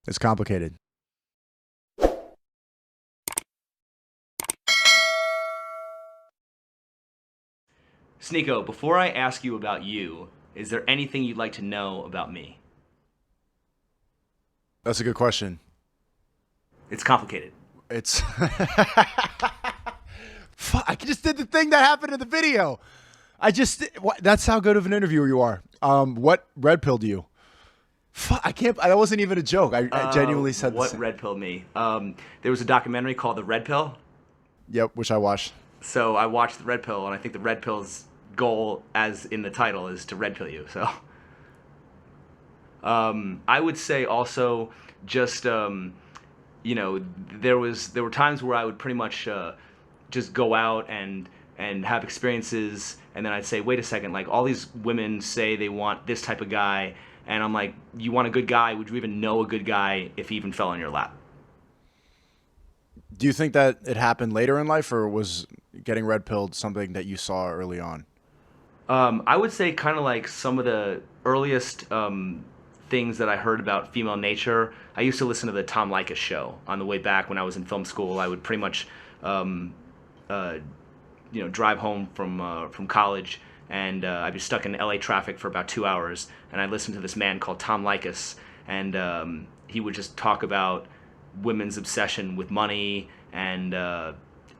It's complicated. Sneako, before I ask you about you, is there anything you'd like to know about me? That's a good question. It's complicated. It's Fuck, I just did the thing that happened in the video. That's how good of an interviewer you are. What red pill do you? Fuck, I can't. That wasn't even a joke. I genuinely said What this. red pilled me? There was a documentary called The Red Pill. Yep, which I watched. So I watched The Red Pill, and I think the Red Pill's goal, as in the title, is to red pill you. So I would say also just there were times where I would pretty much just go out and have experiences, and then I'd say, wait a second, like all these women say they want this type of guy, and I'm like, you want a good guy? Would you even know a good guy if he even fell on your lap? Do you think that it happened later in life, or was getting red pilled something that you saw early on? I would say kind of like some of the earliest things that I heard about female nature. I used to listen to the Tom Likas show on the way back when I was in film school. I would pretty much, drive home from college, and I'd be stuck in LA traffic for about 2 hours, and I'd listen to this man called Tom Likas, and he would just talk about women's obsession with money, and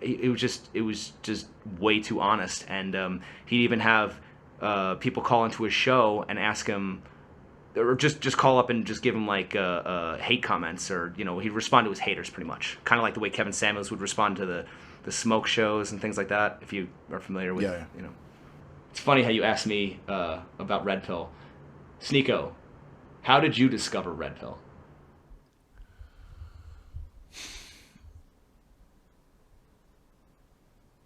it was just way too honest. And he'd even have people call into his show and ask him, or just call up and just give him like hate comments, or he'd respond to his haters pretty much, kind of like the way Kevin Samuels would respond to the smoke shows and things like that. If you are familiar with, Yeah. It's funny how you asked me about red pill. Sneako, how did you discover red pill?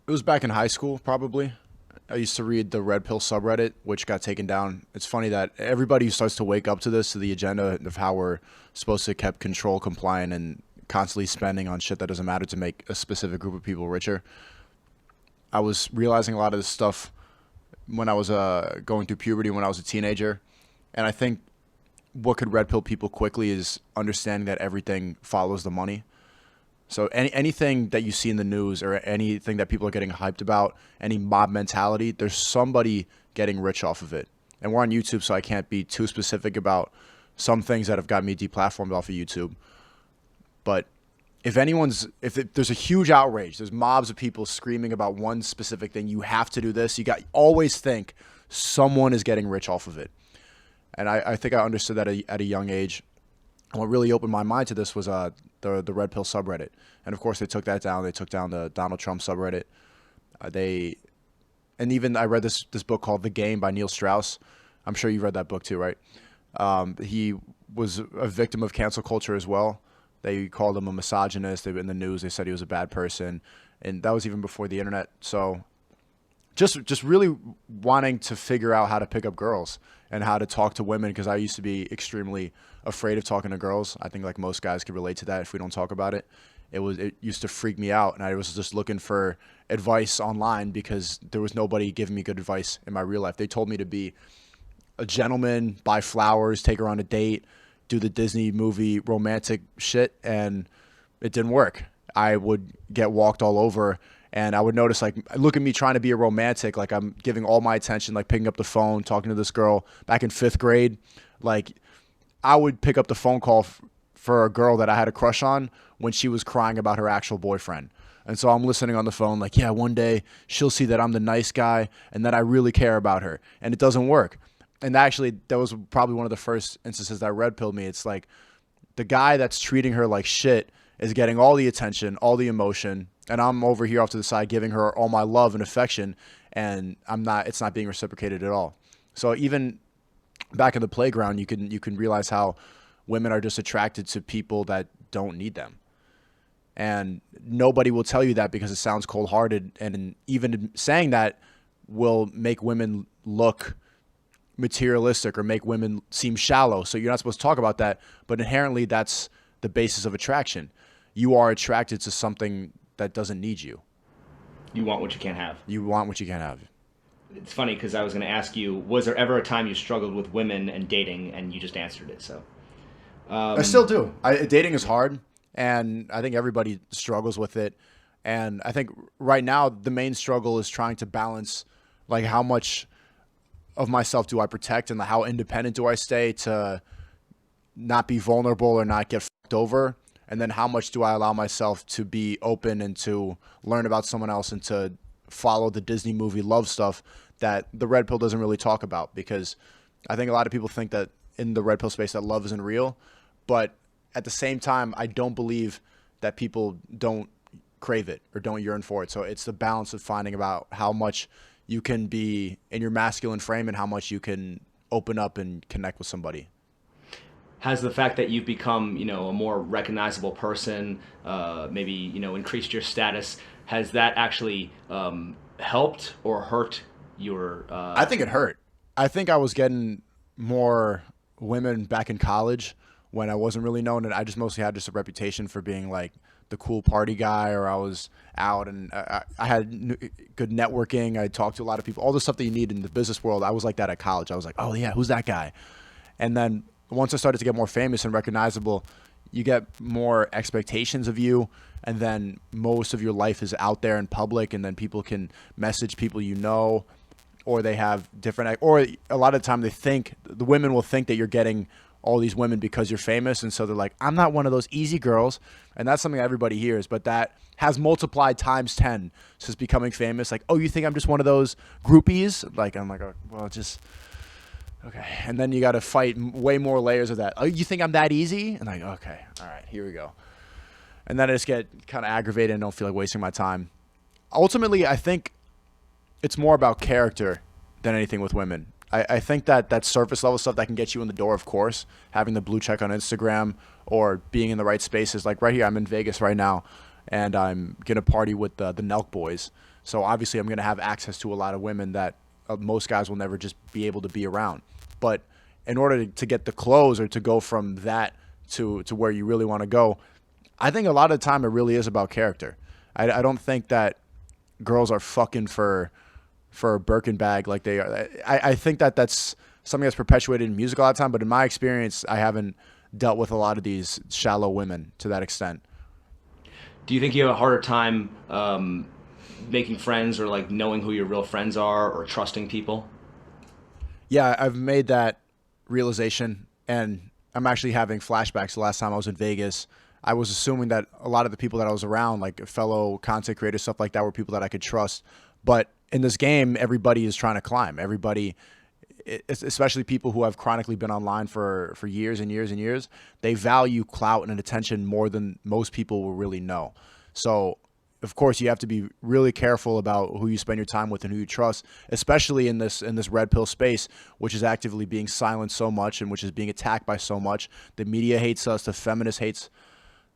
It was back in high school, probably. I used to read the Red Pill subreddit, which got taken down. It's funny that everybody starts to wake up to this, to the agenda of how we're supposed to keep control compliant and constantly spending on shit that doesn't matter to make a specific group of people richer. I was realizing a lot of this stuff when I was going through puberty, when I was a teenager. And I think what could red pill people quickly is understanding that everything follows the money. So anything that you see in the news, or anything that people are getting hyped about, any mob mentality, there's somebody getting rich off of it. And we're on YouTube, so I can't be too specific about some things that have got me deplatformed off of YouTube. But if there's a huge outrage, there's mobs of people screaming about one specific thing, you have to do this. Always think someone is getting rich off of it. And I think I understood that at a young age. And what really opened my mind to this was the Red Pill subreddit. And of course they took that down. They took down the Donald Trump subreddit. And even I read this book called The Game by Neil Strauss. I'm sure you read that book too, right? He was a victim of cancel culture as well. They called him a misogynist. In the news, they said he was a bad person. And that was even before the internet. So just really wanting to figure out how to pick up girls and how to talk to women, because I used to be extremely afraid of talking to girls. I think like most guys could relate to that if we don't talk about it. It used to freak me out, and I was just looking for advice online because there was nobody giving me good advice in my real life. They told me to be a gentleman, buy flowers, take her on a date, do the Disney movie romantic shit, and it didn't work. I would get walked all over, and I would notice, like, look at me trying to be a romantic, like I'm giving all my attention, like picking up the phone, talking to this girl back in 5th grade. Like, I would pick up the phone call for a girl that I had a crush on when she was crying about her actual boyfriend. And so I'm listening on the phone like, yeah, one day she'll see that I'm the nice guy and that I really care about her. And it doesn't work. And actually, that was probably one of the first instances that red pilled me. It's like the guy that's treating her like shit is getting all the attention, all the emotion, and I'm over here off to the side giving her all my love and affection, and it's not being reciprocated at all. So even back in the playground, you can realize how women are just attracted to people that don't need them. And nobody will tell you that because it sounds cold-hearted, and even saying that will make women look materialistic or make women seem shallow. So you're not supposed to talk about that, but inherently that's the basis of attraction. You are attracted to something that doesn't need you. You want what you can't have. You want what you can't have. It's funny because I was going to ask you, was there ever a time you struggled with women and dating, and you just answered it? So I still do. Dating is hard, and I think everybody struggles with it. And I think right now the main struggle is trying to balance, like, how much of myself do I protect and how independent do I stay to not be vulnerable or not get fucked over, and then how much do I allow myself to be open and to learn about someone else and to follow the Disney movie love stuff that the red pill doesn't really talk about. Because I think a lot of people think that in the red pill space that love isn't real, but at the same time I don't believe that people don't crave it or don't yearn for it. So it's the balance of finding about how much you can be in your masculine frame and how much you can open up and connect with somebody. Has the fact that you've become, a more recognizable person, maybe, increased your status, has that actually helped or hurt your... I think it hurt. I think I was getting more women back in college when I wasn't really known, and I just mostly had just a reputation for being like the cool party guy, or I was out and I had good networking. I talked to a lot of people, all the stuff that you need in the business world. I was like that at college. I was like, oh yeah, who's that guy? And then once I started to get more famous and recognizable, you get more expectations of you, and then most of your life is out there in public, and then people can message people or they have different, or a lot of the time the women will think that you're getting all these women because you're famous, and so they're like, I'm not one of those easy girls, and that's something everybody hears, but that has multiplied times 10 since becoming famous. Like, oh, you think I'm just one of those groupies? Like, I'm like, oh, well, just... okay, and then you got to fight way more layers of that. Oh, you think I'm that easy? And like, okay, all right, here we go. And then I just get kind of aggravated and don't feel like wasting my time. Ultimately, I think it's more about character than anything with women. I think that surface level stuff that can get you in the door, of course, having the blue check on Instagram or being in the right spaces. Like right here, I'm in Vegas right now, and I'm going to party with the Nelk boys. So obviously I'm going to have access to a lot of women that most guys will never just be able to be around. But in order to get the clothes or to go from that to where you really want to go, I think a lot of the time it really is about character. I don't think that girls are fucking for a Birkin bag like they are. I think that's something that's perpetuated in music a lot of time, but in my experience, I haven't dealt with a lot of these shallow women to that extent. Do you think you have a harder time making friends, or like knowing who your real friends are, or trusting people? Yeah, I've made that realization, and I'm actually having flashbacks. The last time I was in Vegas, I was assuming that a lot of the people that I was around, like fellow content creators, stuff like that, were people that I could trust. But in this game, everybody is trying to climb. Everybody, especially people who have chronically been online for years and years and years, they value clout and attention more than most people will really know. So of course, you have to be really careful about who you spend your time with and who you trust, especially in this red pill space, which is actively being silenced so much and which is being attacked by so much. The media hates us. The feminists hates.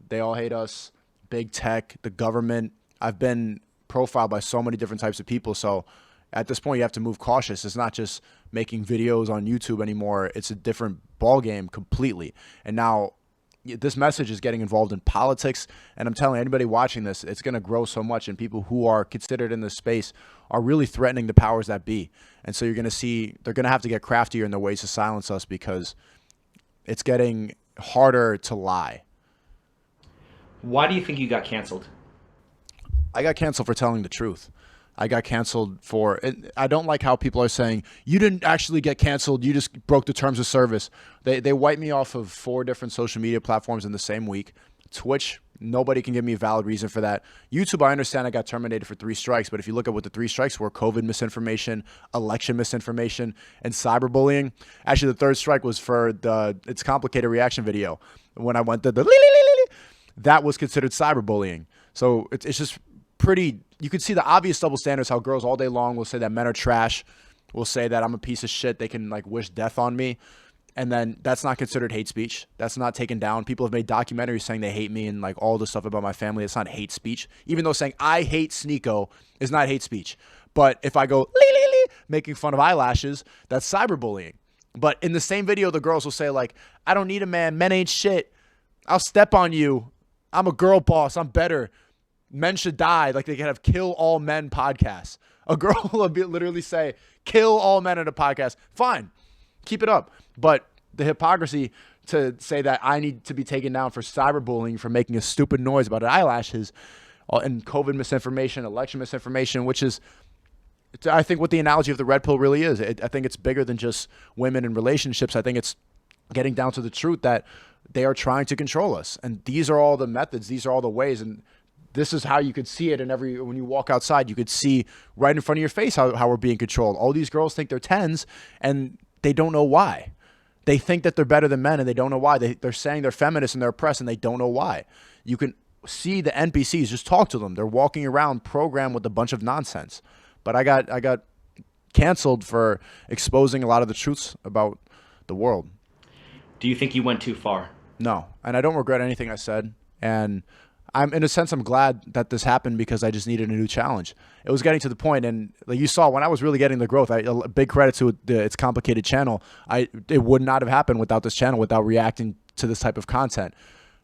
They all hate us. Big tech, the government. I've been profiled by so many different types of people. So at this point, you have to move cautious. It's not just making videos on YouTube anymore. It's a different ball game completely. And now this message is getting involved in politics, and I'm telling anybody watching this, it's going to grow so much, and people who are considered in this space are really threatening the powers that be. And so you're going to see they're going to have to get craftier in their ways to silence us, because it's getting harder to lie. Why do you think you got canceled? I got canceled for telling the truth. I got canceled for, I don't like how people are saying, you didn't actually get canceled, you just broke the terms of service. They wiped me off of 4 different social media platforms in the same week. Twitch, nobody can give me a valid reason for that. YouTube, I understand I got terminated for 3 strikes, but if you look at what the 3 strikes were, COVID misinformation, election misinformation, and cyberbullying. Actually, the 3rd strike was for It's Complicated reaction video. When I went that was considered cyberbullying. So it's just pretty, you could see the obvious double standards, how girls all day long will say that men are trash, will say that I'm a piece of shit, they can like wish death on me, and then that's not considered hate speech. That's not taken down. People have made documentaries saying they hate me and like all the stuff about my family. It's not hate speech, even though saying I hate Sneako is not hate speech. But if I go making fun of eyelashes, that's cyberbullying. But in the same video, the girls will say like, I don't need a man, men ain't shit, I'll step on you, I'm a girl boss, I'm better, men should die. Like they can have kill all men podcasts. A girl will literally say, kill all men in a podcast. Fine, keep it up. But the hypocrisy to say that I need to be taken down for cyberbullying, for making a stupid noise about eyelashes, and COVID misinformation, election misinformation, which is, I think, what the analogy of the red pill really is. I think it's bigger than just women and relationships. I think it's getting down to the truth that they are trying to control us. And these are all the methods. These are all the ways. And this is how you could see it in when you walk outside, you could see right in front of your face how we're being controlled. All these girls think they're 10s and they don't know why. They think that they're better than men and they don't know why. They're saying they're feminists and they're oppressed and they don't know why. You can see the NPCs, just talk to them. They're walking around programmed with a bunch of nonsense. But I got canceled for exposing a lot of the truths about the world. Do you think you went too far? No, and I don't regret anything I said. And in a sense, I'm glad that this happened because I just needed a new challenge. It was getting to the point, and like you saw, when I was really getting the growth, a big credit to its complicated channel. It would not have happened without this channel, without reacting to this type of content.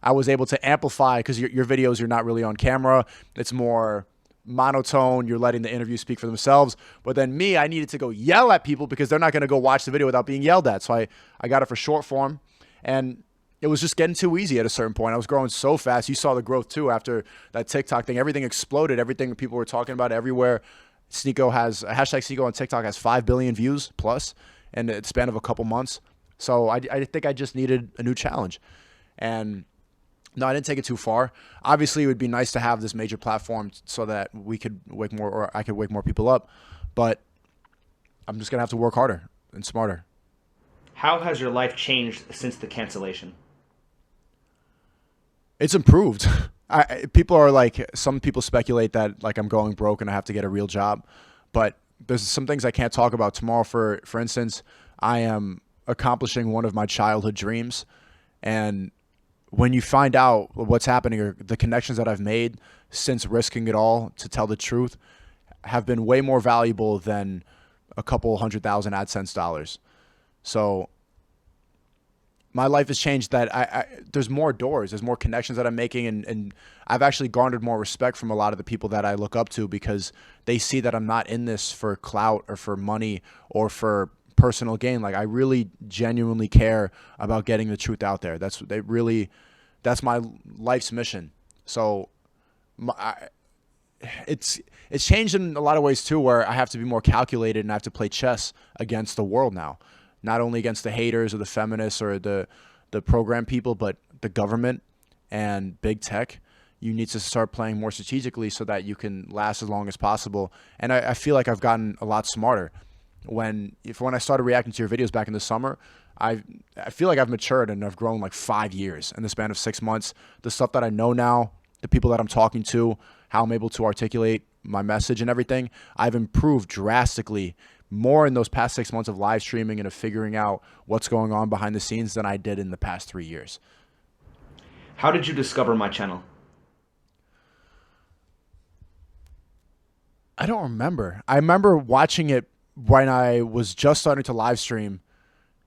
I was able to amplify, because your videos, you're not really on camera. It's more monotone. You're letting the interviews speak for themselves. But then me, I needed to go yell at people because they're not going to go watch the video without being yelled at. So I got it for short form, and it was just getting too easy at a certain point. I was growing so fast. You saw the growth too after that TikTok thing. Everything exploded. Everything people were talking about everywhere. Sneako has #Sneako on TikTok has 5 billion views plus in the span of a couple months. So I think I just needed a new challenge. And no, I didn't take it too far. Obviously, it would be nice to have this major platform so that we could wake more, or I could wake more people up. But I'm just going to have to work harder and smarter. How has your life changed since the cancellation? It's improved. People are like, some people speculate that like I'm going broke and I have to get a real job. But there's some things I can't talk about. Tomorrow, for instance, I am accomplishing one of my childhood dreams. And when you find out what's happening, or the connections that I've made since risking it all to tell the truth have been way more valuable than a couple $100,000 AdSense dollars. So my life has changed, that there's more doors, there's more connections that I'm making, and I've actually garnered more respect from a lot of the people that I look up to, because they see that I'm not in this for clout or for money or for personal gain. Like, I really genuinely care about getting the truth out there. That's my life's mission. So it's changed in a lot of ways too, where I have to be more calculated and I have to play chess against the world now. Not only against the haters or the feminists or the program people, but the government and big tech. You need to start playing more strategically so that you can last as long as possible. And I feel like I've gotten a lot smarter. When I started reacting to your videos back in the summer, I feel like I've matured and I've grown like 5 years in the span of 6 months. The stuff that I know now, the people that I'm talking to, how I'm able to articulate my message and everything, I've improved drastically more in those past 6 months of live streaming and of figuring out what's going on behind the scenes than I did in the past 3 years. How did you discover my channel? I don't remember. I remember watching it when I was just starting to live stream,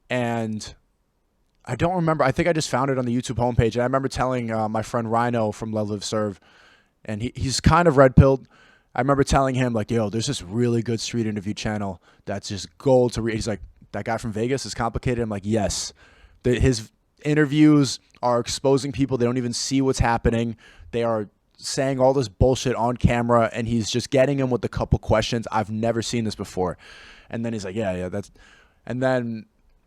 and I don't remember. I think I just found it on the YouTube homepage, and I remember telling my friend Rhino from Let Live Serve, and he's kind of red-pilled. I remember telling him, like, yo, there's this really good street interview channel that's just gold to read. He's like, that guy from Vegas is complicated? I'm like, yes. His interviews are exposing people. They don't even see what's happening. They are saying all this bullshit on camera, and he's just getting them with a couple questions. I've never seen this before. And then he's like, yeah, that's... And then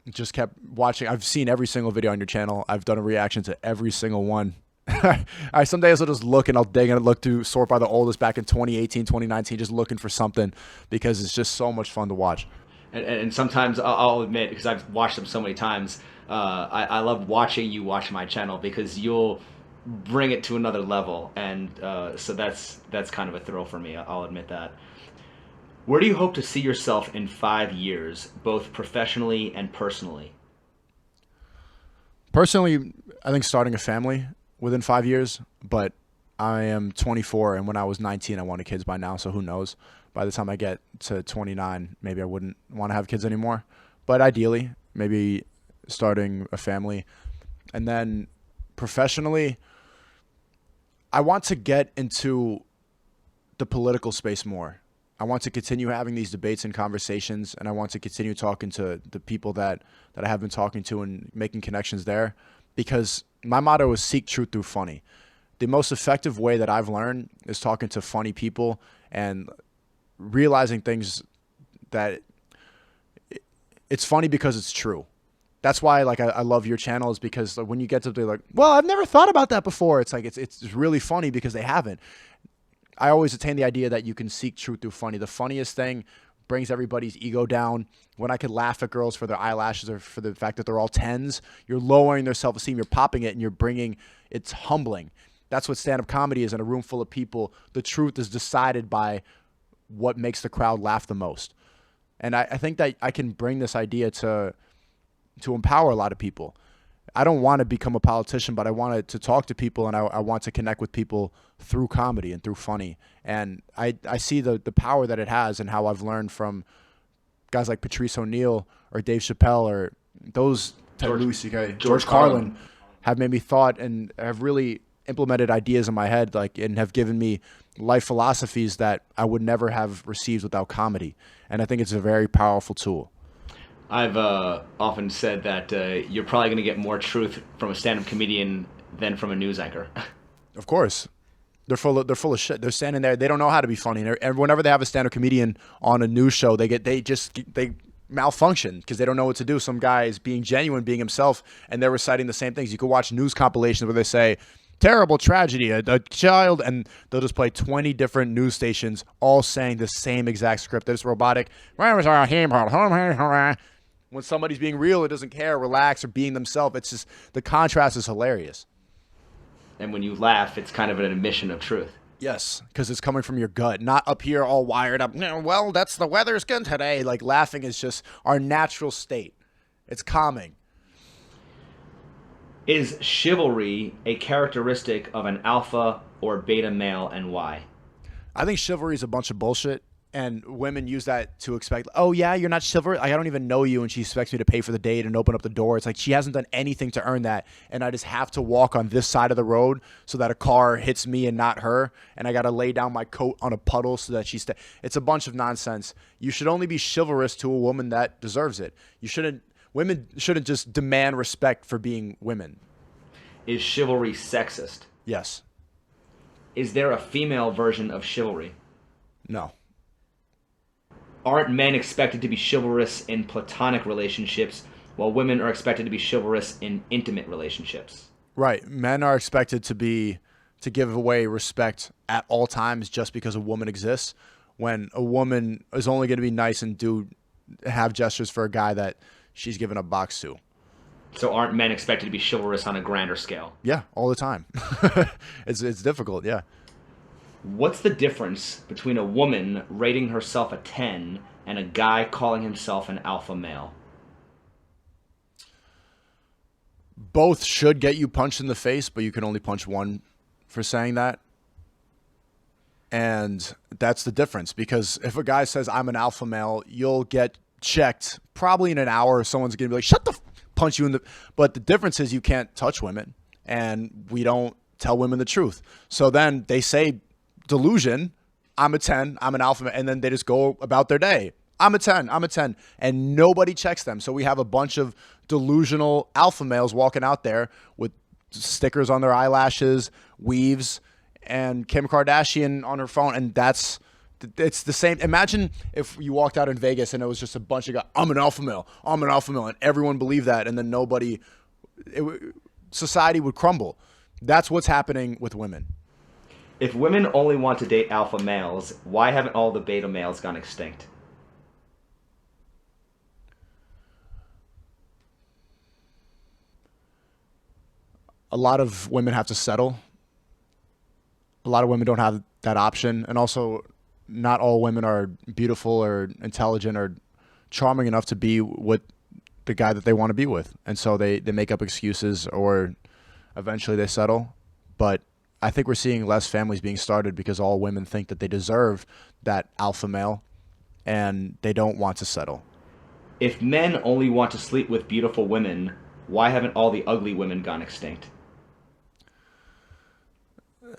just kept watching. I've seen every single video on your channel. I've done a reaction to every single one. Some days I'll just look and I'll dig and look to sort by the oldest back in 2018, 2019, just looking for something, because it's just so much fun to watch. And sometimes I'll admit, because I've watched them so many times, I love watching you watch my channel, because you'll bring it to another level, and so that's kind of a thrill for me. I'll admit that. Where do you hope to see yourself in 5 years, both professionally and personally? Personally, I think starting a family within 5 years, but I am 24, and when I was 19, I wanted kids by now, so who knows? By the time I get to 29, maybe I wouldn't want to have kids anymore. But ideally, maybe starting a family. And then professionally, I want to get into the political space more. I want to continue having these debates and conversations, and I want to continue talking to the people that I have been talking to and making connections there, because my motto is seek truth through funny. The most effective way that I've learned is talking to funny people and realizing things that it's funny because it's true. That's why I love your channel, is because when you get to be like, well, I've never thought about that before. It's like, it's really funny because they haven't. I always attain the idea that you can seek truth through funny. The funniest thing brings everybody's ego down. When I could laugh at girls for their eyelashes or for the fact that they're all 10s, you're lowering their self-esteem, you're popping it, and it's humbling. That's what stand-up comedy is in a room full of people. The truth is decided by what makes the crowd laugh the most. And I think that I can bring this idea to empower a lot of people. I don't want to become a politician, but I wanted to talk to people, and I want to connect with people through comedy and through funny. And I see the power that it has, and how I've learned from guys like Patrice O'Neal or Dave Chappelle or those Louis C.K., George Carlin have made me thought and have really implemented ideas in my head, and have given me life philosophies that I would never have received without comedy. And I think it's a very powerful tool. I've often said that you're probably going to get more truth from a stand-up comedian than from a news anchor. Of course. They're full of shit. They're standing there. They don't know how to be funny. And whenever they have a stand-up comedian on a news show, they malfunction because they don't know what to do. Some guy is being genuine, being himself, and they're reciting the same things. You could watch news compilations where they say, terrible tragedy, a child, and they'll just play 20 different news stations all saying the same exact script. They're just robotic. When somebody's being real, it doesn't care, relax, or being themselves. It's just, the contrast is hilarious. And when you laugh, it's kind of an admission of truth. Yes, because it's coming from your gut, not up here all wired up. Well, that's the weather's good today. Like, laughing is just our natural state. It's calming. Is chivalry a characteristic of an alpha or beta male, and why? I think chivalry is a bunch of bullshit. And women use that to expect, oh, yeah, you're not chivalrous. I don't even know you, and she expects me to pay for the date and open up the door. It's like she hasn't done anything to earn that, and I just have to walk on this side of the road so that a car hits me and not her, and I got to lay down my coat on a puddle so that she's it's a bunch of nonsense. You should only be chivalrous to a woman that deserves it. Women shouldn't just demand respect for being women. Is chivalry sexist? Yes. Is there a female version of chivalry? No. Aren't men expected to be chivalrous in platonic relationships, while women are expected to be chivalrous in intimate relationships? Right. Men are expected to give away respect at all times just because a woman exists, when a woman is only going to be nice and have gestures for a guy that she's given a box to. So aren't men expected to be chivalrous on a grander scale? Yeah, all the time. It's difficult, yeah. What's the difference between a woman rating herself a 10 and a guy calling himself an alpha male? Both should get you punched in the face, but you can only punch one for saying that. And that's the difference, because if a guy says, I'm an alpha male, you'll get checked probably in an hour. Someone's going to be like, shut the punch you in the... But the difference is you can't touch women, and we don't tell women the truth. So then they say... delusion, I'm a 10, I'm an alpha, and then they just go about their day. I'm a 10, and nobody checks them. So we have a bunch of delusional alpha males walking out there with stickers on their eyelashes, weaves, and Kim Kardashian on her phone, and it's the same. Imagine if you walked out in Vegas and it was just a bunch of guys, I'm an alpha male, and everyone believed that, and then society would crumble. That's what's happening with women. If women only want to date alpha males, why haven't all the beta males gone extinct? A lot of women have to settle. A lot of women don't have that option. And also, not all women are beautiful or intelligent or charming enough to be with the guy that they want to be with. And so they make up excuses, or eventually they settle. But I think we're seeing less families being started because all women think that they deserve that alpha male, and they don't want to settle. If men only want to sleep with beautiful women, why haven't all the ugly women gone extinct?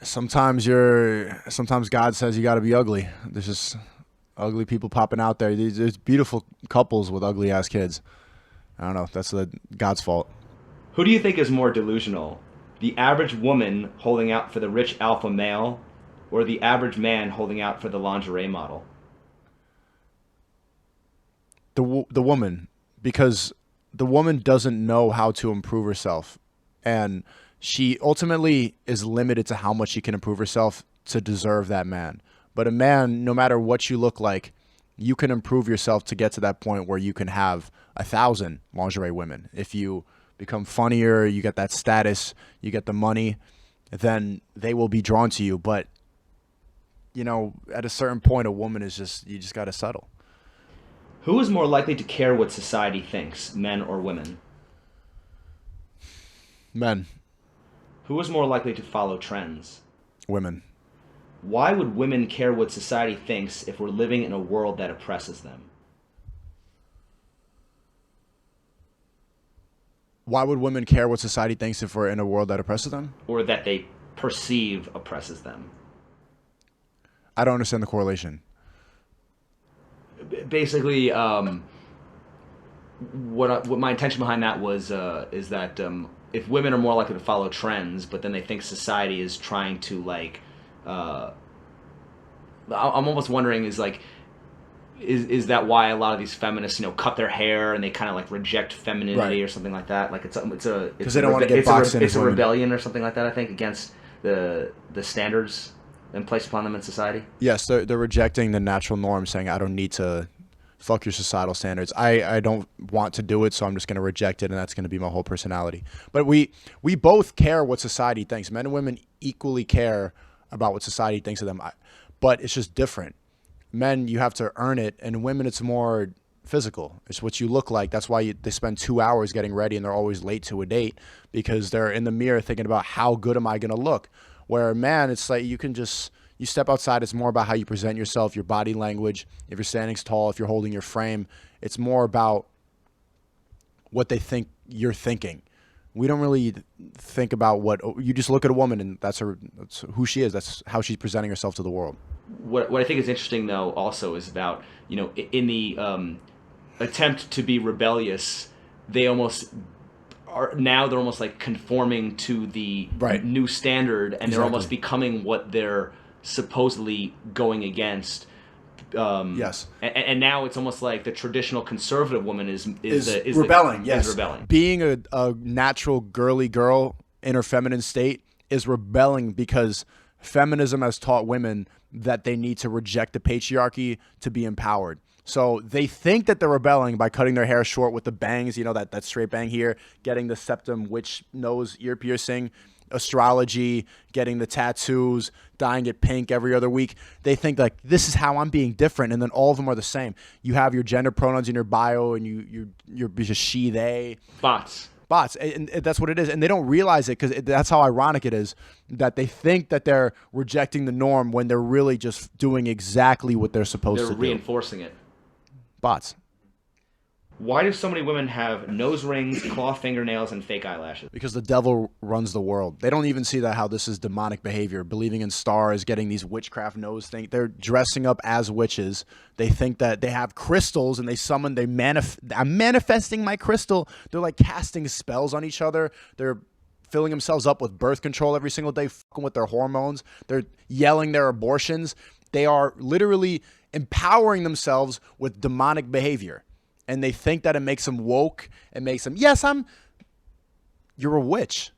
Sometimes God says you got to be ugly. ugly people popping out there. There's beautiful couples with ugly ass kids. I don't know. That's God's fault. Who do you think is more delusional? The average woman holding out for the rich alpha male, or the average man holding out for the lingerie model? The woman, because the woman doesn't know how to improve herself, and she ultimately is limited to how much she can improve herself to deserve that man. But a man, no matter what you look like, you can improve yourself to get to that point where you can have 1,000 lingerie women. If you become funnier, you get that status, you get the money, then they will be drawn to you. But, you know, at a certain point, a woman is just, you just got to settle. Who is more likely to care what society thinks, men or women? Men. Who is more likely to follow trends? Women. Why would women care what society thinks if we're living in a world that oppresses them? Why would women care what society thinks if we're in a world that oppresses them? Or that they perceive oppresses them? I don't understand the correlation. Basically, what my intention behind that was is that if women are more likely to follow trends, but then they think society is trying to like, I'm almost wondering is that why a lot of these feminists, you know, cut their hair and they kind of like reject femininity, right, or something like that? Like it's because they don't want to get boxed in. It's a rebellion or something like that. I think against the standards and placed upon them in society. Yes, they're rejecting the natural norm, saying I don't need to fuck your societal standards. I don't want to do it, so I'm just going to reject it, and that's going to be my whole personality. But we both care what society thinks. Men and women equally care about what society thinks of them, but it's just different. Men, you have to earn it, and women, it's more physical. It's what you look like. That's why they spend 2 hours getting ready, and they're always late to a date because they're in the mirror thinking about how good am I going to look. Where a man, it's like you step outside, it's more about how you present yourself, your body language, if you're standing tall, if you're holding your frame. It's more about what they think you're thinking. We don't really think about you just look at a woman and that's who she is. That's how she's presenting herself to the world. What I think is interesting, though, also is about, you know, in the attempt to be rebellious, they're almost like conforming to the new standard, and they're almost becoming what they're supposedly going against. Yes. And now it's almost like the traditional conservative woman is rebelling. Is rebelling. Being a natural girly girl in her feminine state is rebelling because feminism has taught women that they need to reject the patriarchy to be empowered. So they think that they're rebelling by cutting their hair short with the bangs, you know, that straight bang here, getting the septum witch nose ear piercing, astrology, getting the tattoos, dyeing it pink every other week. They think like, this is how I'm being different, and then all of them are the same. You have your gender pronouns in your bio, and you're just she, they. Bots, and that's what it is. And they don't realize it because that's how ironic it is that they think that they're rejecting the norm when they're really just doing exactly what they're supposed to do. They're reinforcing it. Bots. Why do so many women have nose rings, claw fingernails, and fake eyelashes? Because the devil runs the world. They don't even see that how this is demonic behavior, believing in stars, getting these witchcraft nose things. They're dressing up as witches. They think that they have crystals and I'm manifesting my crystal. They're like casting spells on each other. They're filling themselves up with birth control every single day, fucking with their hormones. They're yelling their abortions. They are literally empowering themselves with demonic behavior. And they think that it makes them woke. It makes them, you're a witch.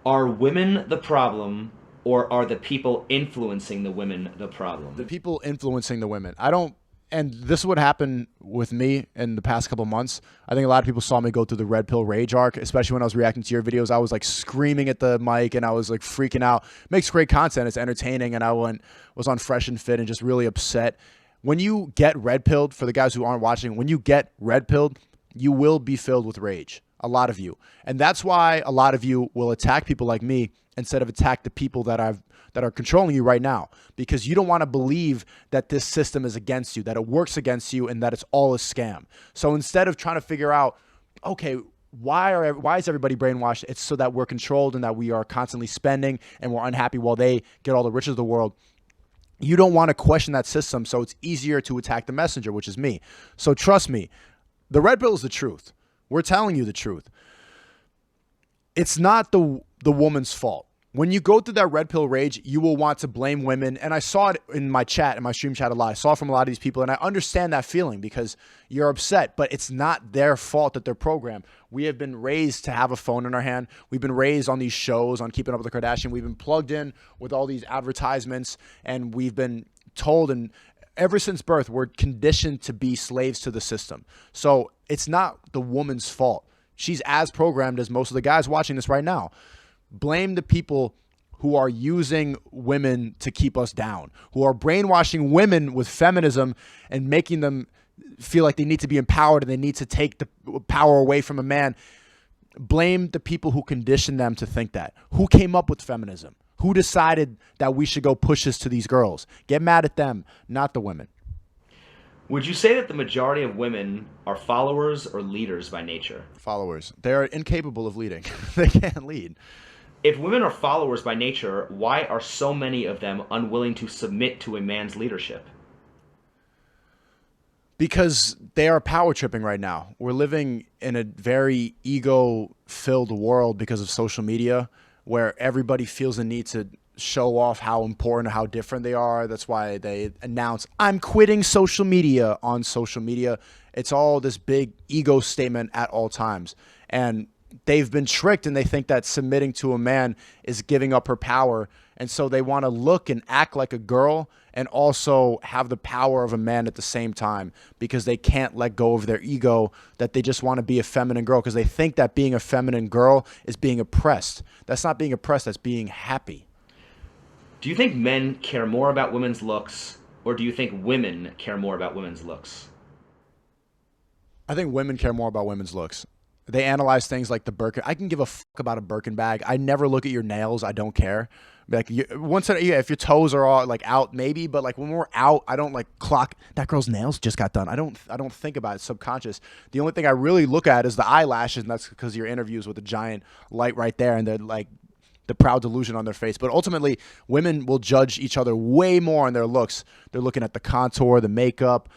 Are women the problem, or are the people influencing the women the problem? The people influencing the women. And this is what happened with me in the past couple months. I think a lot of people saw me go through the red pill rage arc, especially when I was reacting to your videos. I was like screaming at the mic and I was like freaking out. It makes great content. It's entertaining. And I was on Fresh and Fit and just really upset. When you get red pilled, for the guys who aren't watching, when you get red pilled, you will be filled with rage. A lot of you. And that's why a lot of you will attack people like me instead of attack the people that are controlling you right now, because you don't want to believe that this system is against you, that it works against you, and that it's all a scam. So instead of trying to figure out, okay, why is everybody brainwashed? It's so that we're controlled and that we are constantly spending and we're unhappy while they get all the riches of the world. You don't want to question that system, so it's easier to attack the messenger, which is me. So trust me, the red pill is the truth. We're telling you the truth. It's not the woman's fault. When you go through that red pill rage, you will want to blame women. And I saw it in my chat, in my stream chat a lot. I saw it from a lot of these people, and I understand that feeling because you're upset, but it's not their fault that they're programmed. We have been raised to have a phone in our hand. We've been raised on these shows, on Keeping Up with the Kardashians. We've been plugged in with all these advertisements, and we've been told, and ever since birth, we're conditioned to be slaves to the system. So it's not the woman's fault. She's as programmed as most of the guys watching this right now. Blame the people who are using women to keep us down, who are brainwashing women with feminism and making them feel like they need to be empowered and they need to take the power away from a man. Blame the people who conditioned them to think that. Who came up with feminism? Who decided that we should go push this to these girls? Get mad at them, not the women. Would you say that the majority of women are followers or leaders by nature? Followers. They're incapable of leading. They can't lead. If women are followers by nature, why are so many of them unwilling to submit to a man's leadership? Because they are power tripping right now. We're living in a very ego-filled world because of social media where everybody feels the need to show off how important or how different they are. That's why they announce, I'm quitting social media on social media. It's all this big ego statement at all times. And they've been tricked and they think that submitting to a man is giving up her power. And so they want to look and act like a girl and also have the power of a man at the same time because they can't let go of their ego, that they just want to be a feminine girl because they think that being a feminine girl is being oppressed. That's not being oppressed. That's being happy. Do you think men care more about women's looks, or do you think women care more about women's looks? I think women care more about women's looks. They analyze things like the Birkin. I can give a fuck about a Birkin bag. I never look at your nails. I don't care. Like if your toes are all like out, maybe. But like when we're out, I don't like clock that girl's nails just got done. I don't think about it. It's subconscious. The only thing I really look at is the eyelashes, and that's because your interviews with a giant light right there, and they're like the proud delusion on their face. But ultimately, women will judge each other way more on their looks. They're looking at the contour, the makeup,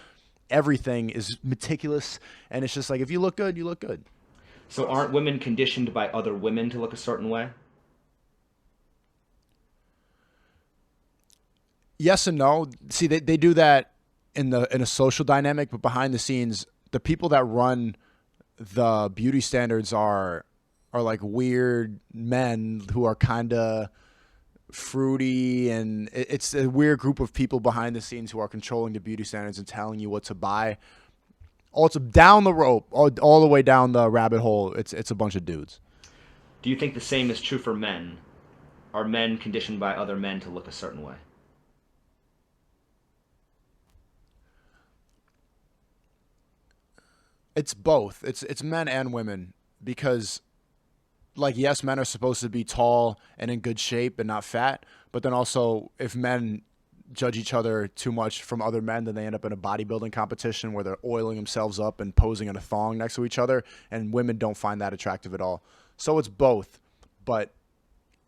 everything is meticulous, and it's just like if you look good, you look good. So aren't women conditioned by other women to look a certain way? Yes and no. See, they do that in a social dynamic, but behind the scenes, the people that run the beauty standards are like weird men who are kind of fruity, and it's a weird group of people behind the scenes who are controlling the beauty standards and telling you what to buy. Also, down the rope, all the way down the rabbit hole, it's a bunch of dudes. Do you think the same is true for men? Are men conditioned by other men to look a certain way? It's both. It's men and women because, like, yes, men are supposed to be tall and in good shape and not fat, but then also if men judge each other too much from other men, then they end up in a bodybuilding competition where they're oiling themselves up and posing in a thong next to each other, and women don't find that attractive at all. So it's both, but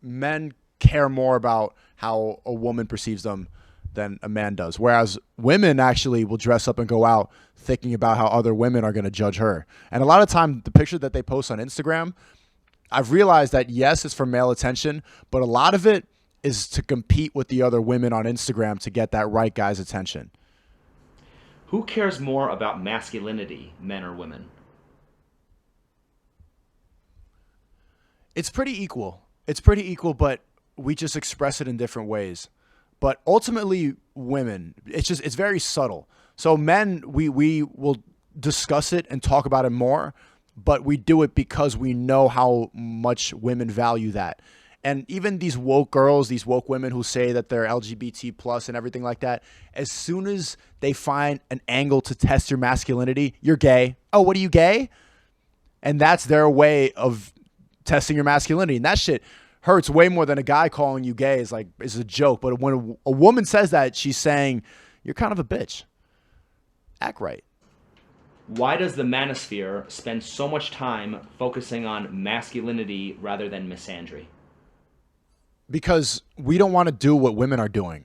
men care more about how a woman perceives them than a man does, whereas women actually will dress up and go out thinking about how other women are going to judge her. And a lot of time, the picture that they post on Instagram, I've realized that yes, it's for male attention, but a lot of it is to compete with the other women on Instagram to get that right guy's attention. Who cares more about masculinity, men or women? It's pretty equal. But we just express it in different ways. But ultimately, women, it's very subtle. So men, we will discuss it and talk about it more, but we do it because we know how much women value that. And even these woke girls, these woke women who say that they're LGBT plus and everything like that, as soon as they find an angle to test your masculinity, you're gay. Oh, what are you, gay? And that's their way of testing your masculinity. And that shit hurts way more than a guy calling you gay is a joke. But when a woman says that, she's saying, you're kind of a bitch. Act right. Why does the manosphere spend so much time focusing on masculinity rather than misandry? Because we don't want to do what women are doing.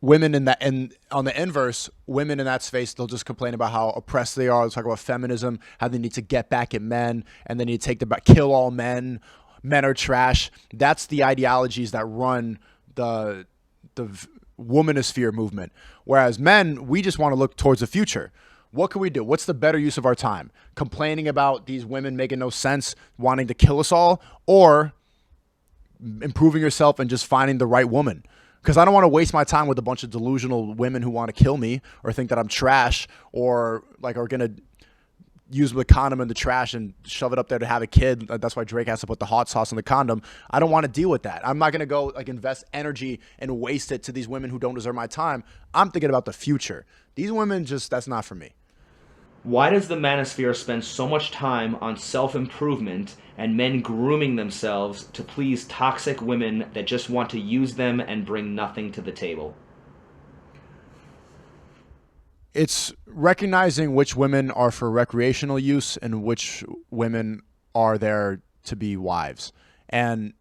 women in that, and on the inverse, women in that space, they'll just complain about how oppressed they are. They'll talk about feminism, how they need to get back at men, and they need to kill all men. Men are trash. That's the ideologies that run the womanosphere movement. Whereas men, we just want to look towards the future. What can we do? What's the better use of our time? Complaining about these women making no sense, wanting to kill us all, or improving yourself and just finding the right woman? Because I don't want to waste my time with a bunch of delusional women who want to kill me or think that I'm trash, or like are going to use the condom in the trash and shove it up there to have a kid. That's why Drake has to put the hot sauce in the condom. I don't want to deal with that. I'm not going to go like invest energy and waste it to these women who don't deserve my time. I'm thinking about the future. These women, that's not for me. Why does the manosphere spend so much time on self-improvement and men grooming themselves to please toxic women that just want to use them and bring nothing to the table? It's recognizing which women are for recreational use and which women are there to be wives. And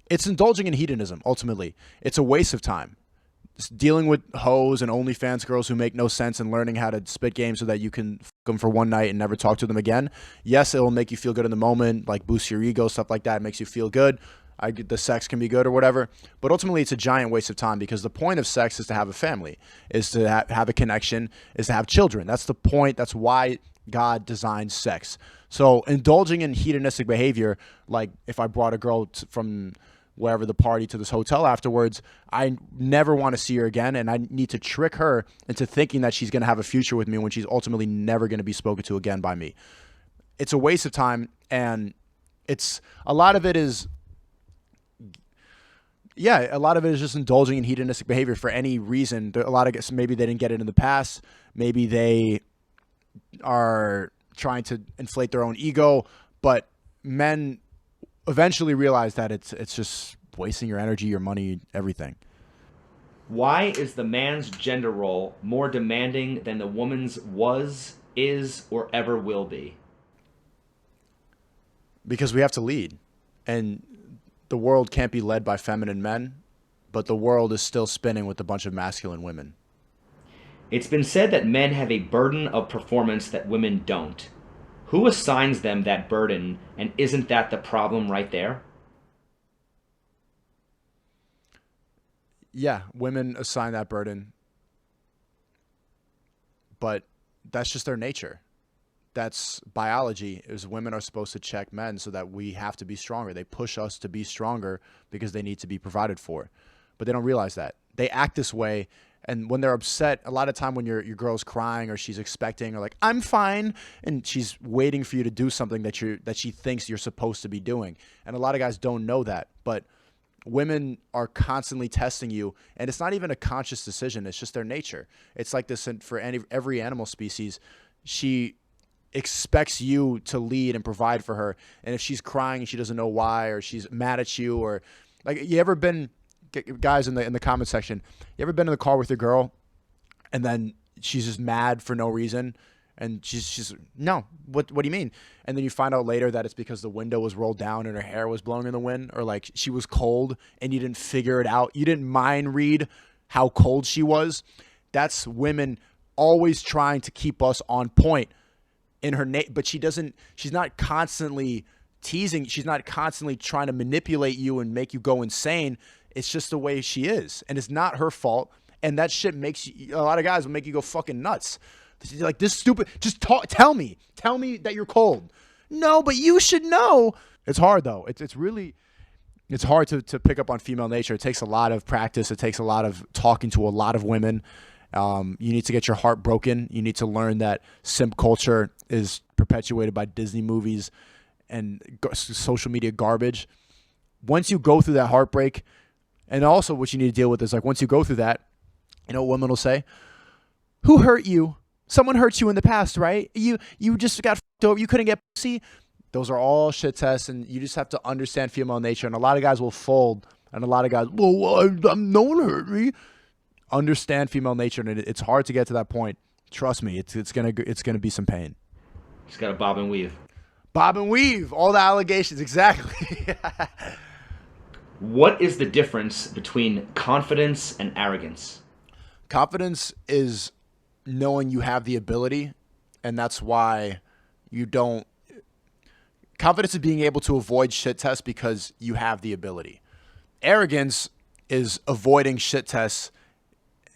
it's indulging in hedonism, ultimately. It's a waste of time. It's dealing with hoes and OnlyFans girls who make no sense and learning how to spit game so that you can f them for one night and never talk to them again. Yes, it will make you feel good in the moment, like boost your ego, stuff like that. It makes you feel good. The sex can be good or whatever, but ultimately it's a giant waste of time, because the point of sex is to have a family, is to have a connection, is to have children. That's the point. That's why God designed sex. So indulging in hedonistic behavior, like if I brought a girl from wherever the party to this hotel afterwards, I never want to see her again, and I need to trick her into thinking that she's going to have a future with me when she's ultimately never going to be spoken to again by me. It's a waste of time, and a lot of it is just indulging in hedonistic behavior for any reason. A lot of maybe they didn't get it in the past. Maybe they are trying to inflate their own ego. But men eventually realize that it's just wasting your energy, your money, everything. Why is the man's gender role more demanding than the woman's was, is, or ever will be? Because we have to lead. And the world can't be led by feminine men, but the world is still spinning with a bunch of masculine women. It's been said that men have a burden of performance that women don't. Who assigns them that burden, and isn't that the problem right there? Yeah, women assign that burden, but that's just their nature. That's biology, is women are supposed to check men so that we have to be stronger. They push us to be stronger because they need to be provided for. But they don't realize that. They act this way, and when they're upset, a lot of time when your girl's crying or she's expecting, or like, I'm fine, and she's waiting for you to do something that she thinks you're supposed to be doing. And a lot of guys don't know that, but women are constantly testing you, and it's not even a conscious decision. It's just their nature. It's like this for every animal species. She expects you to lead and provide for her. And if she's crying and she doesn't know why, or she's mad at you, or like, you ever been, guys in the comment section, you ever been in the car with your girl and then she's just mad for no reason? And she's no, what do you mean? And then you find out later that it's because the window was rolled down and her hair was blowing in the wind, or like she was cold and you didn't figure it out. You didn't mind read how cold she was. That's women always trying to keep us on point in her but she's not constantly teasing. She's not constantly trying to manipulate you and make you go insane. It's just the way she is, and it's not her fault. And that shit makes you, a lot of guys will make you go fucking nuts. Like, this stupid, just tell me that you're cold. No, but you should know. It's hard though. It's hard to pick up on female nature. It takes a lot of practice. It takes a lot of talking to a lot of women. You need to get your heart broken. You need to learn that simp culture is perpetuated by Disney movies and social media garbage. Once you go through that heartbreak, and also what you need to deal with is, like, once you go through that, you know what women will say? Who hurt you? Someone hurt you in the past, right? You just got f***ed over. You couldn't get pussy. Those are all shit tests, and you just have to understand female nature. And a lot of guys will fold, and a lot of guys, well, no one hurt me. Understand female nature, and it's hard to get to that point. Trust me, it's gonna be some pain. Just gotta bob and weave. Bob and weave, all the allegations, exactly. What is the difference between confidence and arrogance? Confidence is knowing you have the ability, and that's why you don't. Confidence is being able to avoid shit tests because you have the ability. Arrogance is avoiding shit tests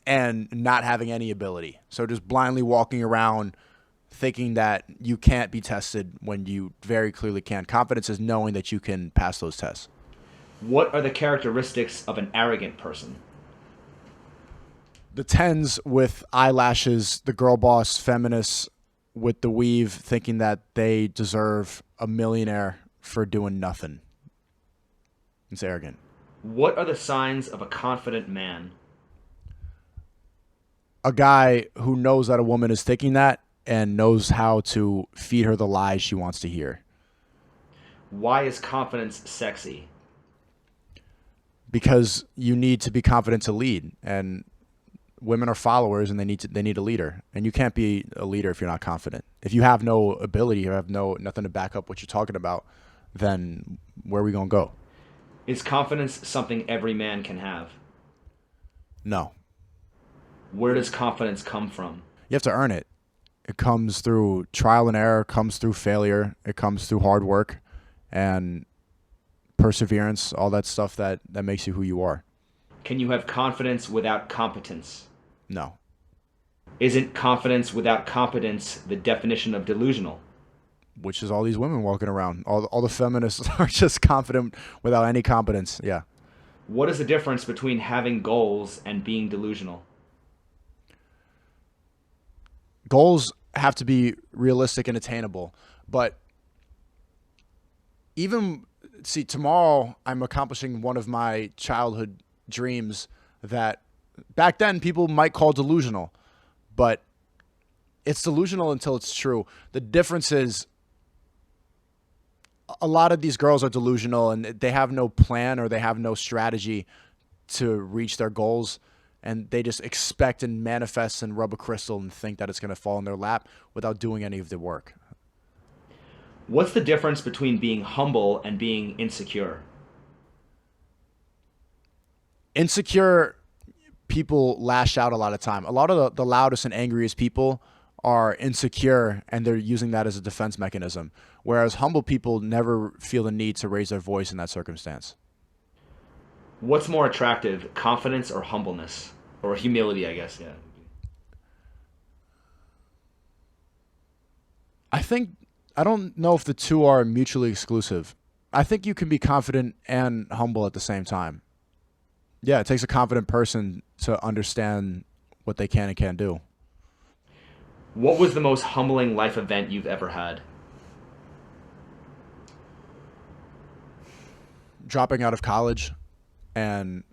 and not having any ability. So just blindly walking around thinking that you can't be tested when you very clearly can. Confidence is knowing that you can pass those tests. What are the characteristics of an arrogant person? The tens with eyelashes, the girl boss feminists with the weave thinking that they deserve a millionaire for doing nothing. It's arrogant. What are the signs of a confident man? A guy who knows that a woman is thinking that and knows how to feed her the lies she wants to hear. Why is confidence sexy? Because you need to be confident to lead, and women are followers, and they need a leader, and you can't be a leader if you're not confident. If you have no ability, you have nothing to back up what you're talking about, then where are we gonna go? Is confidence something every man can have? No. Where does confidence come from? You have to earn it. It comes through trial and error, comes through failure, it comes through hard work and perseverance, all that stuff that makes you who you are. Can you have confidence without competence? No. Isn't confidence without competence the definition of delusional? Which is all these women walking around. All the feminists are just confident without any competence. Yeah. What is the difference between having goals and being delusional? Goals have to be realistic and attainable. But tomorrow I'm accomplishing one of my childhood dreams that back then people might call delusional. But it's delusional until it's true. The difference is a lot of these girls are delusional and they have no plan or they have no strategy to reach their goals. And they just expect and manifest and rub a crystal and think that it's going to fall in their lap without doing any of the work. What's the difference between being humble and being insecure? Insecure people lash out a lot of time. A lot of the loudest and angriest people are insecure, and they're using that as a defense mechanism. Whereas humble people never feel the need to raise their voice in that circumstance. What's more attractive, confidence or humbleness? Or humility, I guess, yeah. I don't know if the two are mutually exclusive. I think you can be confident and humble at the same time. Yeah, it takes a confident person to understand what they can and can't do. What was the most humbling life event you've ever had? Dropping out of college and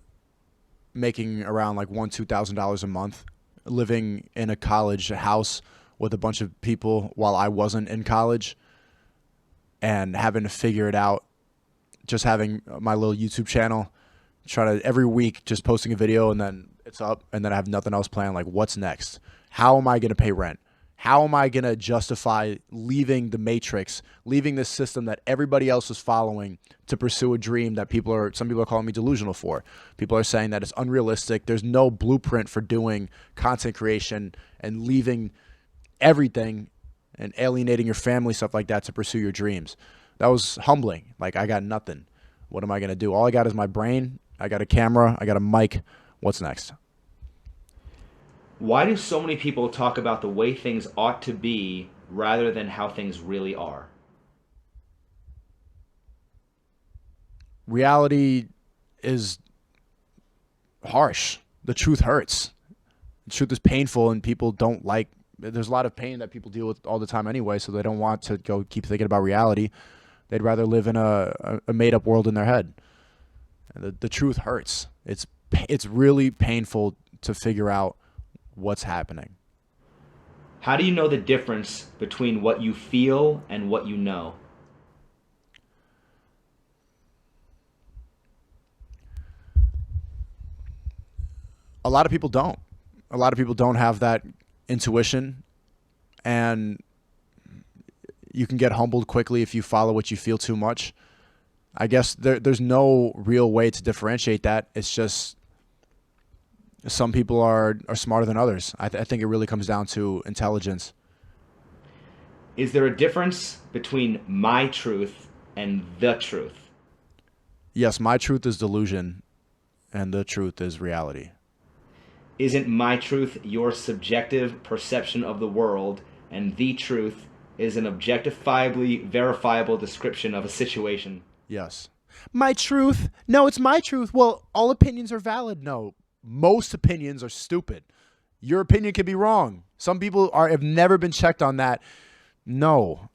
making around like $2,000 a month, living in a college house with a bunch of people while I wasn't in college, and having to figure it out. Just having my little YouTube channel, try to every week just posting a video, and then it's up, and then I have nothing else planned. Like, what's next? How am I going to pay rent? How am I going to justify leaving the matrix, leaving this system that everybody else is following to pursue a dream that some people are calling me delusional for? People are saying that it's unrealistic. There's no blueprint for doing content creation and leaving everything and alienating your family, stuff like that, to pursue your dreams. That was humbling. Like, I got nothing. What am I going to do? All I got is my brain. I got a camera. I got a mic. What's next? Why do so many people talk about the way things ought to be rather than how things really are? Reality is harsh. The truth hurts. The truth is painful, and people don't like. There's a lot of pain that people deal with all the time anyway, so they don't want to go keep thinking about reality. They'd rather live in a made-up world in their head. And the truth hurts. It's really painful to figure out what's happening. How do you know the difference between what you feel and what you know? A lot of people don't. A lot of people don't have that intuition, and you can get humbled quickly if you follow what you feel too much. I guess there's no real way to differentiate that. It's just Some people are smarter than others. I think it really comes down to intelligence. Is there a difference between my truth and the truth? Yes, my truth is delusion, and the truth is reality. Isn't my truth your subjective perception of the world, and the truth is an objectifiably verifiable description of a situation? Yes. My truth? No, it's my truth. Well, all opinions are valid. No, most opinions are stupid. Your opinion could be wrong. Some people have never been checked on that. No,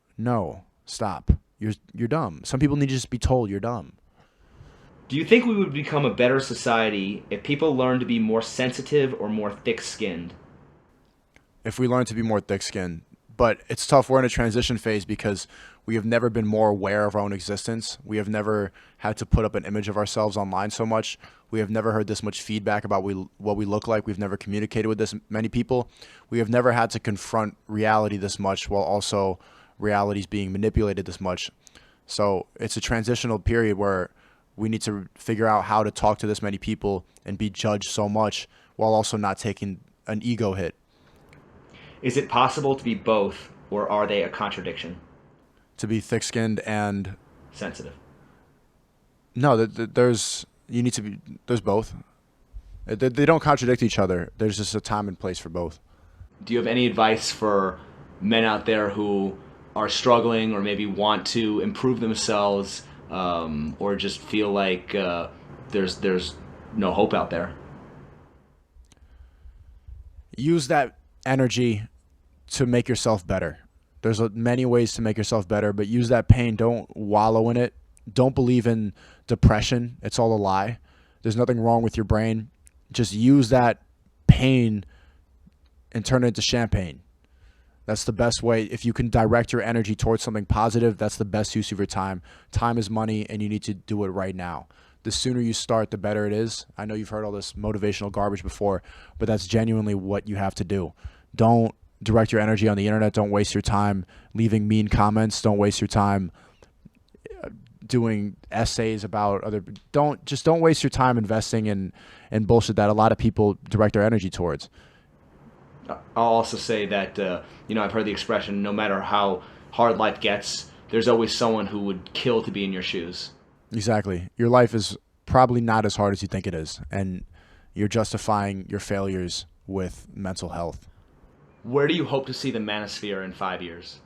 stop. You're dumb. Some people need to just be told you're dumb. Do you think we would become a better society if people learned to be more sensitive or more thick-skinned? If we learn to be more thick-skinned. But it's tough. We're in a transition phase because we have never been more aware of our own existence. We have never had to put up an image of ourselves online so much. We have never heard this much feedback about what we look like. We've never communicated with this many people. We have never had to confront reality this much while also reality is being manipulated this much. So it's a transitional period where we need to figure out how to talk to this many people and be judged so much while also not taking an ego hit. Is it possible to be both, or are they a contradiction? To be thick-skinned and sensitive? No, there's both. They don't contradict each other. There's just a time and place for both. Do you have any advice for men out there who are struggling or maybe want to improve themselves, or just feel like there's no hope out there? Use that energy to make yourself better. There's many ways to make yourself better, but use that pain. Don't wallow in it. Don't believe in depression. It's all a lie. There's nothing wrong with your brain. Just use that pain and turn it into champagne. That's the best way. If you can direct your energy towards something positive, that's the best use of your time. Time is money, and you need to do it right now. The sooner you start, the better it is. I know you've heard all this motivational garbage before, but that's genuinely what you have to do. Don't direct your energy on the internet. Don't waste your time leaving mean comments. Don't waste your time doing essays about other. Don't waste your time investing in bullshit that a lot of people direct their energy towards. I'll also say that I've heard the expression, no matter how hard life gets, there's always someone who would kill to be in your shoes. Exactly. Your life is probably not as hard as you think it is, and you're justifying your failures with mental health. Where do you hope to see the manosphere in 5 years?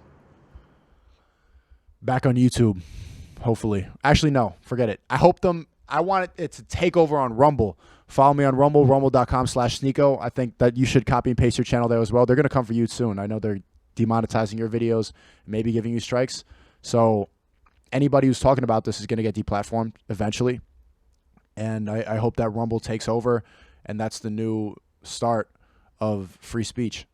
Back on YouTube, hopefully. Actually, no, forget it. I want it to take over on Rumble. Follow me on Rumble, rumble.com/Sneako. I think that you should copy and paste your channel there as well. They're going to come for you soon. I know they're demonetizing your videos, maybe giving you strikes. So anybody who's talking about this is going to get deplatformed eventually. And I hope that Rumble takes over, and that's the new start of free speech.